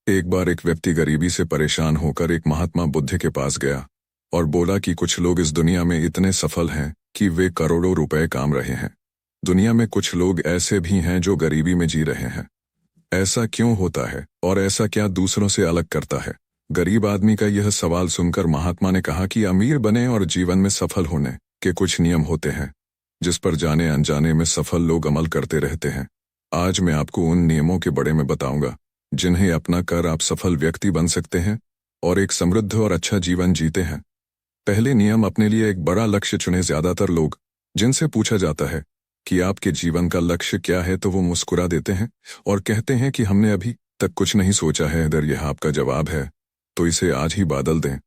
एक बार एक व्यक्ति गरीबी से परेशान होकर एक महात्मा बुद्ध के पास गया और बोला कि कुछ लोग इस दुनिया में इतने सफल हैं कि वे करोड़ों रुपए काम रहे हैं। दुनिया में कुछ लोग ऐसे भी हैं जो गरीबी में जी रहे हैं। ऐसा क्यों होता है और ऐसा क्या दूसरों से अलग करता है? गरीब आदमी का यह सवाल सुनकर महात्मा ने कहा कि अमीर बने और जीवन में सफल होने के कुछ नियम होते हैं जिस पर जाने अनजाने में सफल लोग अमल करते रहते हैं। आज मैं आपको उन नियमों के बारे में बताऊंगा जिन्हें अपना कर आप सफल व्यक्ति बन सकते हैं और एक समृद्ध और अच्छा जीवन जीते हैं। पहले नियम, अपने लिए एक बड़ा लक्ष्य चुनें। ज्यादातर लोग जिनसे पूछा जाता है कि आपके जीवन का लक्ष्य क्या है तो वो मुस्कुरा देते हैं और कहते हैं कि हमने अभी तक कुछ नहीं सोचा है। अगर यह आपका जवाब है तो इसे आज ही बदल दें।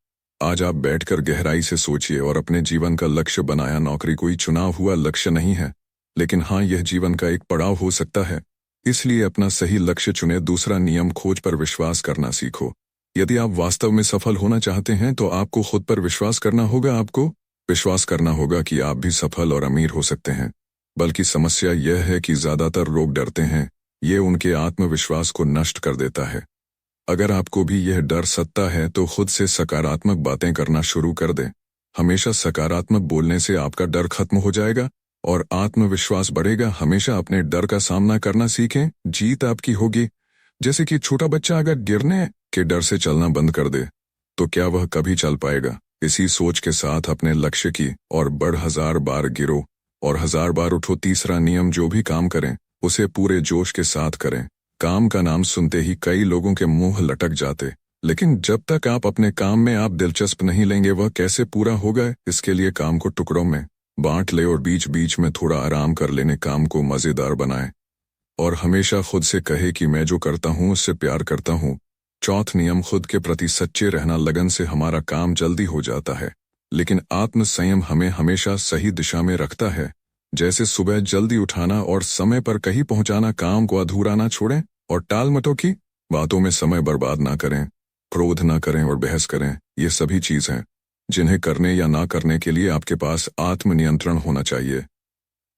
आज आप बैठकर गहराई से सोचिए और अपने जीवन का लक्ष्य बनाया। नौकरी कोई चुनाव हुआ लक्ष्य नहीं है, लेकिन हाँ, यह जीवन का एक पड़ाव हो सकता है। इसलिए अपना सही लक्ष्य चुने। दूसरा नियम, खोज पर विश्वास करना सीखो। यदि आप वास्तव में सफल होना चाहते हैं तो आपको खुद पर विश्वास करना होगा। आपको विश्वास करना होगा कि आप भी सफल और अमीर हो सकते हैं। बल्कि समस्या यह है कि ज्यादातर लोग डरते हैं। ये उनके आत्मविश्वास को नष्ट कर देता है। अगर आपको भी यह डर सताता है तो खुद से सकारात्मक बातें करना शुरू कर दें। हमेशा सकारात्मक बोलने से आपका डर खत्म हो जाएगा और आत्मविश्वास बढ़ेगा। हमेशा अपने डर का सामना करना सीखें, जीत आपकी होगी। जैसे कि छोटा बच्चा अगर गिरने के डर से चलना बंद कर दे तो क्या वह कभी चल पाएगा? इसी सोच के साथ अपने लक्ष्य की और बढ़ 1000 बार गिरो और 1000 बार उठो। तीसरा नियम, जो भी काम करें उसे पूरे जोश के साथ करें। काम का नाम सुनते ही कई लोगों के मुंह लटक जाते, लेकिन जब तक आप अपने काम में आप दिलचस्प नहीं लेंगे वह कैसे पूरा होगा? इसके लिए काम को टुकड़ों में बांट ले और बीच बीच में थोड़ा आराम कर लेने। काम को मजेदार बनाएं और हमेशा खुद से कहे कि मैं जो करता हूं उससे प्यार करता हूं। चौथा नियम, खुद के प्रति सच्चे रहना। लगन से हमारा काम जल्दी हो जाता है, लेकिन आत्म संयम हमें हमेशा सही दिशा में रखता है। जैसे सुबह जल्दी उठाना और समय पर कहीं पहुंचाना। काम को अधूरा ना छोड़ें और टाल मटों की बातों में समय बर्बाद ना करें। क्रोध ना करें और बहस करें। ये सभी चीज हैं जिन्हें करने या ना करने के लिए आपके पास आत्मनियंत्रण होना चाहिए,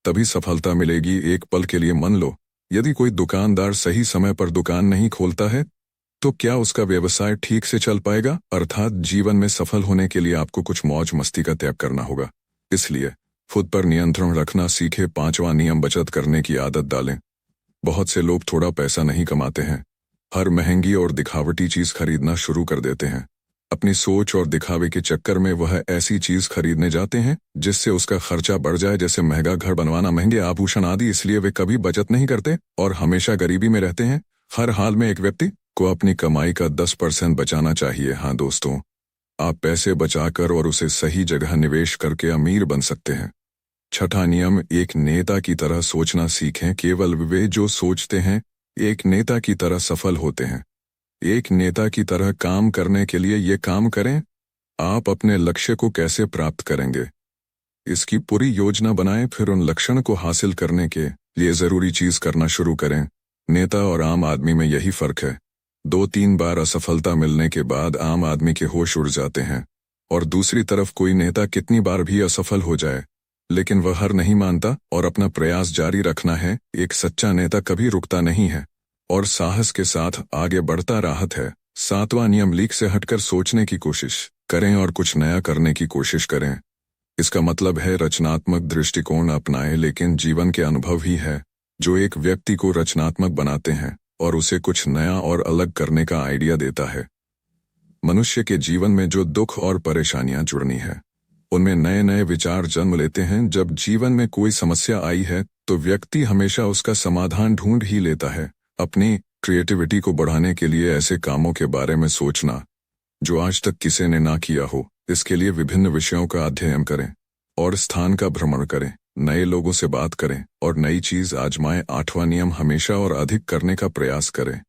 तभी सफलता मिलेगी। एक पल के लिए मन लो, यदि कोई दुकानदार सही समय पर दुकान नहीं खोलता है तो क्या उसका व्यवसाय ठीक से चल पाएगा? अर्थात जीवन में सफल होने के लिए आपको कुछ मौज मस्ती का त्याग करना होगा। इसलिए खुद पर नियंत्रण रखना सीखे। पांचवा नियम, बचत करने की आदत डालें। बहुत से लोग थोड़ा पैसा नहीं कमाते हैं, हर महंगी और दिखावटी चीज खरीदना शुरू कर देते हैं। अपनी सोच और दिखावे के चक्कर में वह ऐसी चीज खरीदने जाते हैं जिससे उसका खर्चा बढ़ जाए, जैसे महंगा घर बनवाना, महंगे आभूषण आदि। इसलिए वे कभी बचत नहीं करते और हमेशा गरीबी में रहते हैं। हर हाल में एक व्यक्ति को अपनी कमाई का 10% बचाना चाहिए। हाँ दोस्तों, आप पैसे बचाकर और उसे सही जगह निवेश करके अमीर बन सकते हैं। छठा नियम, एक नेता की तरह सोचना सीखें। केवल वे जो सोचते हैं एक नेता की तरह सफल होते हैं। एक नेता की तरह काम करने के लिए ये काम करें। आप अपने लक्ष्य को कैसे प्राप्त करेंगे इसकी पूरी योजना बनाएं, फिर उन लक्ष्यों को हासिल करने के लिए जरूरी चीज करना शुरू करें। नेता और आम आदमी में यही फर्क है। 2-3 बार असफलता मिलने के बाद आम आदमी के होश उड़ जाते हैं और दूसरी तरफ कोई नेता कितनी बार भी असफल हो जाए लेकिन वह हार नहीं मानता और अपना प्रयास जारी रखना है। एक सच्चा नेता कभी रुकता नहीं है और साहस के साथ आगे बढ़ता रहता है। 7वां नियम, लीक से हटकर सोचने की कोशिश करें और कुछ नया करने की कोशिश करें। इसका मतलब है रचनात्मक दृष्टिकोण अपनाएं, लेकिन जीवन के अनुभव ही है जो एक व्यक्ति को रचनात्मक बनाते हैं और उसे कुछ नया और अलग करने का आइडिया देता है। मनुष्य के जीवन में जो दुख और परेशानियां जुड़नी है उनमें नए नए विचार जन्म लेते हैं। जब जीवन में कोई समस्या आई है तो व्यक्ति हमेशा उसका समाधान ढूंढ ही लेता है। अपनी क्रिएटिविटी को बढ़ाने के लिए ऐसे कामों के बारे में सोचना जो आज तक किसी ने ना किया हो। इसके लिए विभिन्न विषयों का अध्ययन करें और स्थान का भ्रमण करें, नए लोगों से बात करें और नई चीज आजमाएं। 8वां नियम, हमेशा और अधिक करने का प्रयास करें।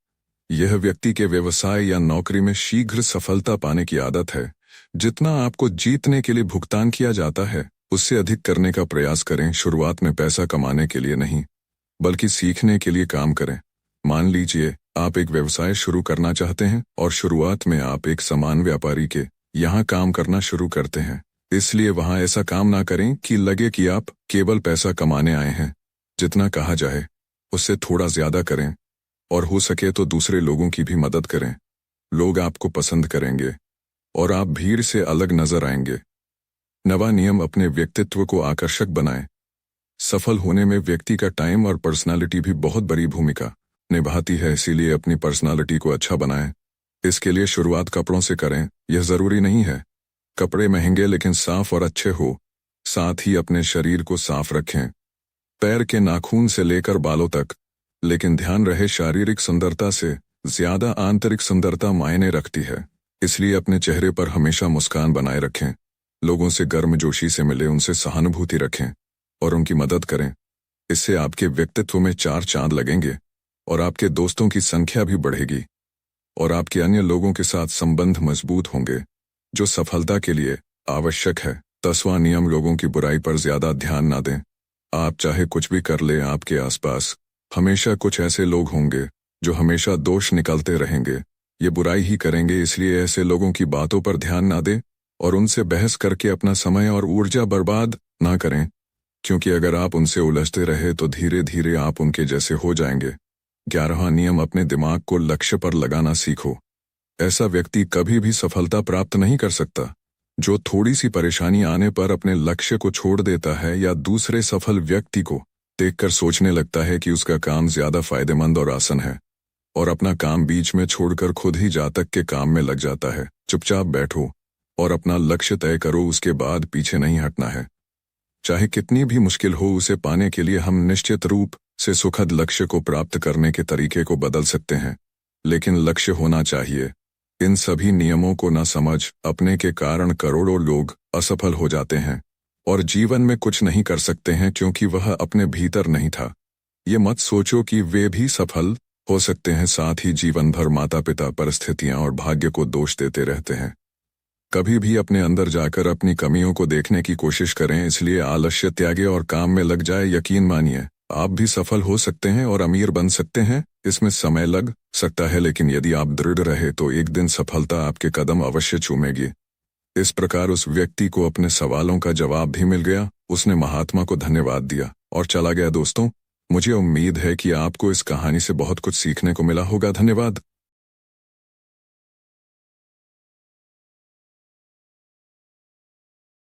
यह व्यक्ति के व्यवसाय या नौकरी में शीघ्र सफलता पाने की आदत है। जितना आपको जीतने के लिए भुगतान किया जाता है उससे अधिक करने का प्रयास करें। शुरुआत में पैसा कमाने के लिए नहीं बल्कि सीखने के लिए काम करें। मान लीजिए आप एक व्यवसाय शुरू करना चाहते हैं और शुरुआत में आप एक सामान व्यापारी के यहाँ काम करना शुरू करते हैं। इसलिए वहां ऐसा काम ना करें कि लगे कि आप केवल पैसा कमाने आए हैं। जितना कहा जाए उससे थोड़ा ज्यादा करें। और हो सके तो दूसरे लोगों की भी मदद करें। लोग आपको पसंद करेंगे और आप भीड़ से अलग नजर आएंगे। नवा नियम, अपने व्यक्तित्व को आकर्षक बनाएं। सफल होने में व्यक्ति का टाइम और पर्सनालिटी भी बहुत बड़ी भूमिका निभाती है, इसीलिए अपनी पर्सनालिटी को अच्छा बनाएं। इसके लिए शुरुआत कपड़ों से करें। यह जरूरी नहीं है कपड़े महंगे लेकिन साफ और अच्छे हो। साथ ही अपने शरीर को साफ रखें, पैर के नाखून से लेकर बालों तक। लेकिन ध्यान रहे, शारीरिक सुंदरता से ज्यादा आंतरिक सुंदरता मायने रखती है। इसलिए अपने चेहरे पर हमेशा मुस्कान बनाए रखें। लोगों से गर्मजोशी से मिले, उनसे सहानुभूति रखें और उनकी मदद करें। इससे आपके व्यक्तित्व में 4 चांद लगेंगे और आपके दोस्तों की संख्या भी बढ़ेगी और आपके अन्य लोगों के साथ संबंध मजबूत होंगे, जो सफलता के लिए आवश्यक है। 10वां नियम, लोगों की बुराई पर ज्यादा ध्यान ना दें। आप चाहे कुछ भी कर ले, आपके आसपास हमेशा कुछ ऐसे लोग होंगे जो हमेशा दोष निकलते रहेंगे, ये बुराई ही करेंगे। इसलिए ऐसे लोगों की बातों पर ध्यान ना दें और उनसे बहस करके अपना समय और ऊर्जा बर्बाद ना करें, क्योंकि अगर आप उनसे उलझते रहे तो धीरे धीरे आप उनके जैसे हो जाएंगे। 11वां नियम, अपने दिमाग को लक्ष्य पर लगाना सीखो। ऐसा व्यक्ति कभी भी सफलता प्राप्त नहीं कर सकता जो थोड़ी सी परेशानी आने पर अपने लक्ष्य को छोड़ देता है या दूसरे सफल व्यक्ति को देखकर सोचने लगता है कि उसका काम ज्यादा फायदेमंद और आसान है और अपना काम बीच में छोड़कर खुद ही जातक के काम में लग जाता है। चुपचाप बैठो और अपना लक्ष्य तय करो, उसके बाद पीछे नहीं हटना है। चाहे कितनी भी मुश्किल हो, उसे पाने के लिए हम निश्चित रूप से सुखद लक्ष्य को प्राप्त करने के तरीके को बदल सकते हैं, लेकिन लक्ष्य होना चाहिए। इन सभी नियमों को न समझ अपने के कारण करोड़ों लोग असफल हो जाते हैं और जीवन में कुछ नहीं कर सकते हैं क्योंकि वह अपने भीतर नहीं था। ये मत सोचो कि वे भी सफल हो सकते हैं। साथ ही जीवन भर माता पिता, परिस्थितियां और भाग्य को दोष देते रहते हैं। कभी भी अपने अंदर जाकर अपनी कमियों को देखने की कोशिश करें, इसलिए आलस्य त्यागे और काम में लग जाए। यकीन मानिए, आप भी सफल हो सकते हैं और अमीर बन सकते हैं। इसमें समय लग सकता है, लेकिन यदि आप दृढ़ रहे तो एक दिन सफलता आपके कदम अवश्य चूमेगी। इस प्रकार उस व्यक्ति को अपने सवालों का जवाब भी मिल गया। उसने महात्मा को धन्यवाद दिया और चला गया। दोस्तों, मुझे उम्मीद है कि आपको इस कहानी से बहुत कुछ सीखने को मिला होगा। धन्यवाद।